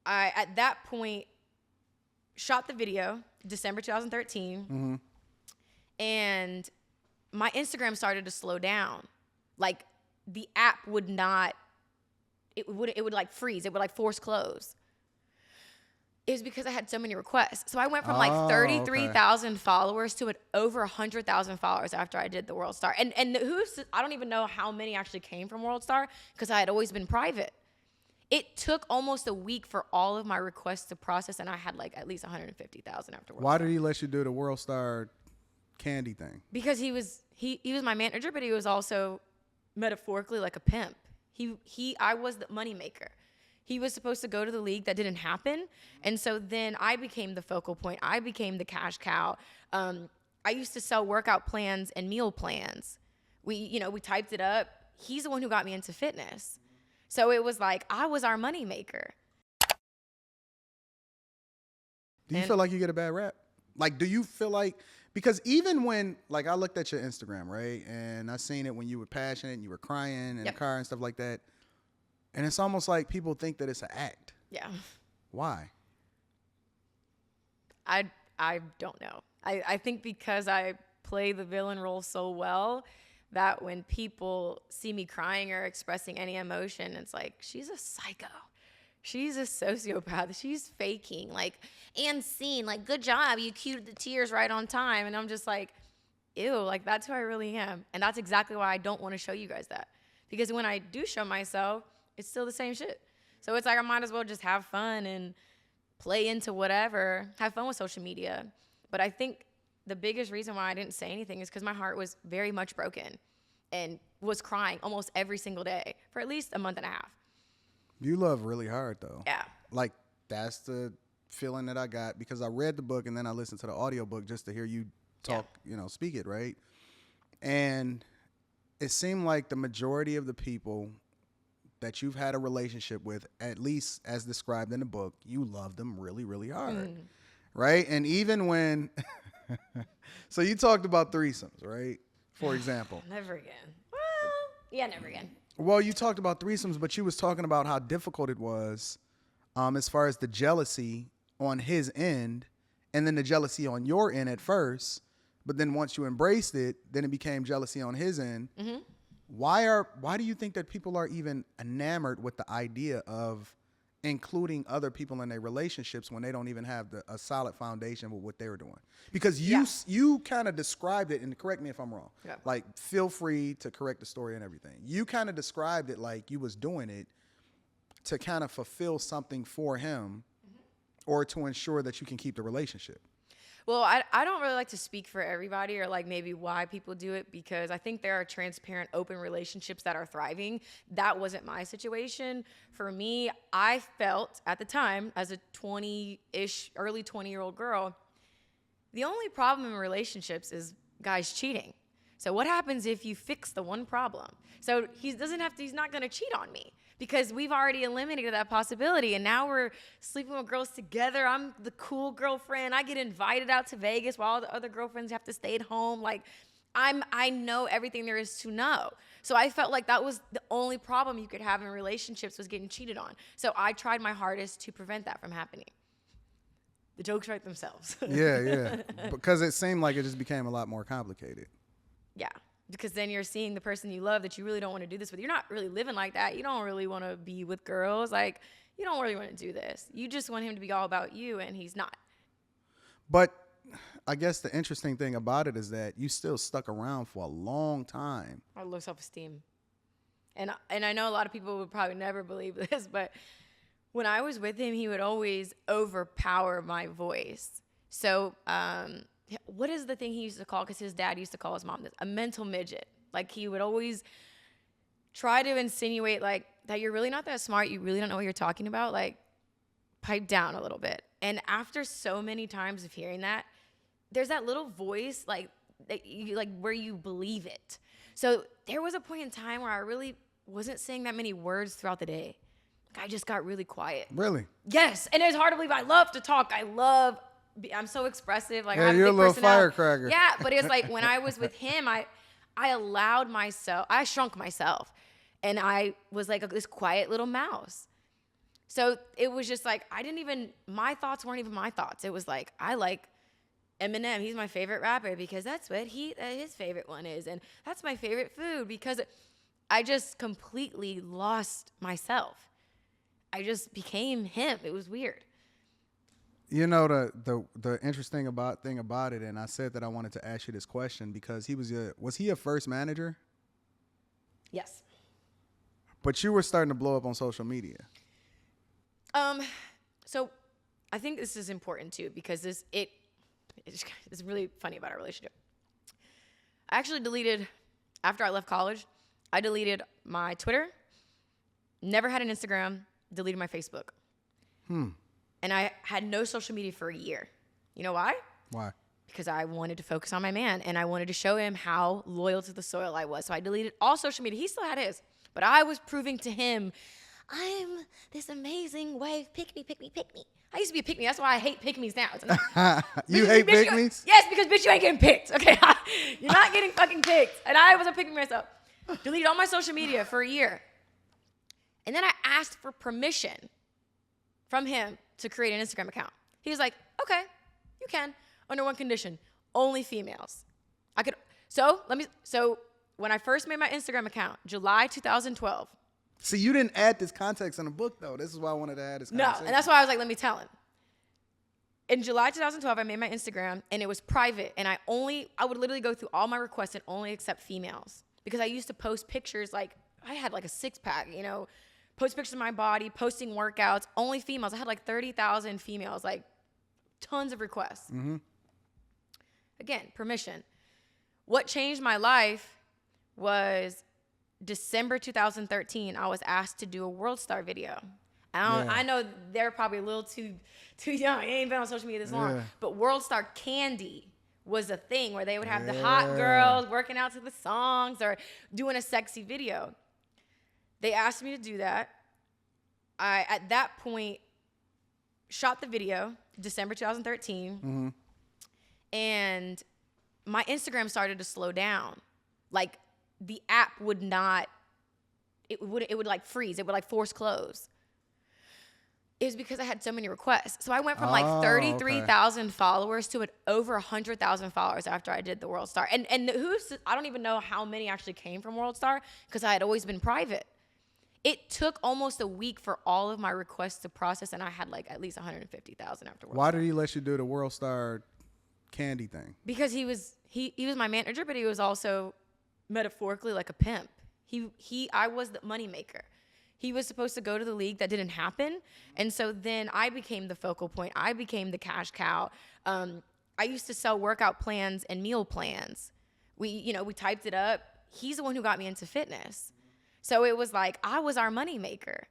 I, at that point, shot the video, December 2013. And my Instagram started to slow down. Like, the app would not, it would like freeze. It would like force close. It was because I had so many requests. So I went from like 33,000 followers to over 100,000 followers after I did the World Star. And I don't even know how many actually came from World Star because I had always been private. It took almost a week for all of my requests to process, and I had like at least 150,000 after World Star. Why did he let you do the World Star candy thing? Because he was my manager, but he was also metaphorically like a pimp. I was the moneymaker. He was supposed to go to the league. That didn't happen. And so then I became the focal point. I became the cash cow. I used to sell workout plans and meal plans. We typed it up. He's the one who got me into fitness. So it was like I was our moneymaker. Do you feel like you get a bad rap? Like, do you feel like, because even when, like, I looked at your Instagram, right? And I seen it when you were passionate and you were crying in the car and stuff like that. And it's almost like people think that it's an act. Yeah. Why? I don't know. I think because I play the villain role so well that when people see me crying or expressing any emotion, it's like, she's a psycho. She's a sociopath. She's faking. Like, and scene, like, good job. You cued the tears right on time. And I'm just like, ew, like, that's who I really am. And that's exactly why I don't want to show you guys that. Because when I do show myself, it's still the same shit. So it's like I might as well just have fun and play into whatever, have fun with social media. But I think the biggest reason why I didn't say anything is because my heart was very much broken and was crying almost every single day for at least a month and a half. You love really hard, though. Yeah. Like, that's the feeling that I got because I read the book and then I listened to the audiobook just to hear you talk, speak it, right? And it seemed like the majority of the people that you've had a relationship with, at least as described in the book, you love them really, really hard, right? And even when, so you talked about threesomes, right? For example. Never again. Well, yeah, never again. Well, you talked about threesomes, but you was talking about how difficult it was as far as the jealousy on his end and then the jealousy on your end at first. But then once you embraced it, then it became jealousy on his end. Mm-hmm. Why do you think that people are even enamored with the idea of including other people in their relationships when they don't even have a solid foundation with what they're doing? Because you kind of described it, and correct me if I'm wrong. Yeah. Like, feel free to correct the story and everything. You kind of described it like you was doing it to kind of fulfill something for him or to ensure that you can keep the relationship. Well, I don't really like to speak for everybody or like maybe why people do it because I think there are transparent, open relationships that are thriving. That wasn't my situation. For me, I felt at the time as a 20-ish, early 20-year-old girl, the only problem in relationships is guys cheating. So what happens if you fix the one problem? So he's not going to cheat on me. Because we've already eliminated that possibility. And now we're sleeping with girls together. I'm the cool girlfriend. I get invited out to Vegas while all the other girlfriends have to stay at home. Like, I know everything there is to know. So I felt like that was the only problem you could have in relationships was getting cheated on. So I tried my hardest to prevent that from happening. The jokes write themselves. Yeah. Because it seemed like it just became a lot more complicated. Yeah. Because then you're seeing the person you love that you really don't want to do this with. You're not really living like that. You don't really want to be with girls. Like, you don't really want to do this. You just want him to be all about you, and he's not. But I guess the interesting thing about it is that you still stuck around for a long time. I have low self-esteem. And I know a lot of people would probably never believe this, but when I was with him, he would always overpower my voice. So, what is the thing he used to call, because his dad used to call his mom this, a mental midget. Like, he would always try to insinuate, like, that you're really not that smart, you really don't know what you're talking about, like, pipe down a little bit. And after so many times of hearing that, there's that little voice, like, that you, like, where you believe it. So there was a point in time where I really wasn't saying that many words throughout the day. Like, I just got really quiet. Really? Yes, and it's hard to believe. I love to talk. I'm so expressive. Like, yeah, I have you're a big little personality. firecracker. Yeah, but it's like when I was with him, I allowed myself, I shrunk myself, and I was like this quiet little mouse. So it was just like, my thoughts weren't even my thoughts. It was like, I like Eminem. He's my favorite rapper because that's what his favorite one is. And that's my favorite food because I just completely lost myself. I just became him. It was weird. You know, the interesting thing about it, and I said that I wanted to ask you this question because was he a first manager? Yes. But you were starting to blow up on social media. So I think this is important too because it's really funny about our relationship. I actually after I left college, I deleted my Twitter, never had an Instagram, deleted my Facebook. And I had no social media for a year. You know why? Why? Because I wanted to focus on my man and I wanted to show him how loyal to the soil I was. So I deleted all social media. He still had his, but I was proving to him, I'm this amazing wife. Pick me, pick me, pick me. I used to be a pick me. That's why I hate pick me's now. You hate pick me's? Yes, because bitch, you ain't getting picked. Okay, you're not getting fucking picked. And I was a pick me myself. Deleted all my social media for a year. And then I asked for permission from him to create an Instagram account. He was like, okay, you can, under one condition, only females. So when I first made my Instagram account, July 2012. See, you didn't add this context in the book, though. This is why I wanted to add this context. No, and that's why I was like, let me tell him. In July 2012, I made my Instagram, and it was private, and I would literally go through all my requests and only accept females. Because I used to post pictures, like, I had like a six-pack, post pictures of my body, posting workouts, only females. I had like 30,000 females, like tons of requests. Mm-hmm. Again, permission. What changed my life was December 2013, I was asked to do a World Star video. I know they're probably a little too young. They ain't been on social media this long. But World Star Candy was a thing where they would have the hot girls working out to the songs or doing a sexy video. They asked me to do that. I, at that point, shot the video, December 2013. Mm-hmm. And my Instagram started to slow down. Like, the app would not, it would like freeze. It would like force close. It was because I had so many requests. So I went from like 33,000 followers to over 100,000 followers after I did the World Star. And I don't even know how many actually came from World Star because I had always been private. It took almost a week for all of my requests to process, and I had like at least 150,000 after World Star. Why did he let you do the World Star Candy thing? Because he was my manager, but he was also metaphorically like a pimp. I was the money maker. He was supposed to go to the league. That didn't happen. And so then I became the focal point. I became the cash cow. I used to sell workout plans and meal plans. We typed it up. He's the one who got me into fitness. So it was like I was our money maker.